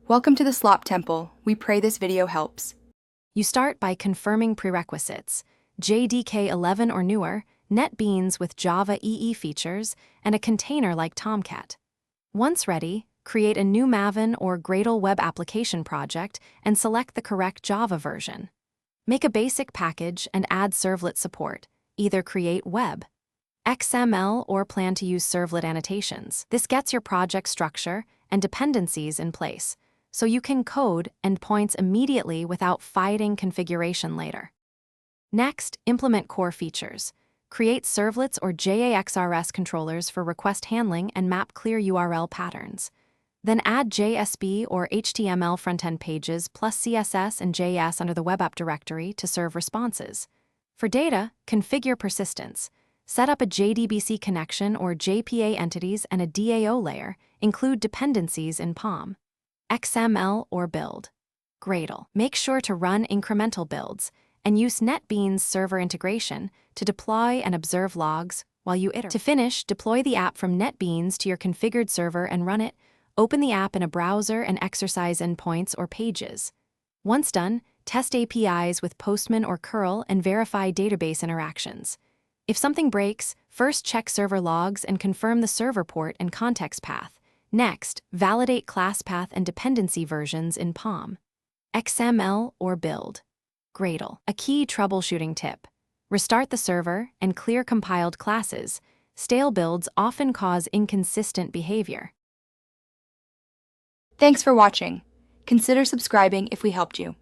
Welcome to the Slop Temple. We pray this video helps. You start by confirming prerequisites: JDK 11 or newer, Netbeans with Java EE features, and a container like Tomcat. Once ready, create a new Maven or Gradle web application project and select the correct Java version. Make a basic package and add servlet support. Either create web, XML, or plan to use servlet annotations. This gets your project structure and dependencies in place, so you can code endpoints immediately without fighting configuration later. Next, implement core features. Create servlets or JAXRS controllers for request handling and map clear URL patterns. Then add JSP or HTML frontend pages plus CSS and JS under the web app directory to serve responses. For data, configure persistence. Set up a JDBC connection or JPA entities and a DAO layer. Include dependencies in POM, XML, or build. Gradle. Make sure to run incremental builds and use Netbeans server integration to deploy and observe logs while you iterate. To finish, deploy the app from Netbeans to your configured server and run it. Open the app in a browser and exercise endpoints or pages. Once done, test APIs with Postman or curl and verify database interactions. If something breaks, first check server logs and confirm the server port and context path. Next, validate class path and dependency versions in POM, XML, or build. Gradle. A key troubleshooting tip: restart the server and clear compiled classes. Stale builds often cause inconsistent behavior. Thanks for watching. Consider subscribing if we helped you.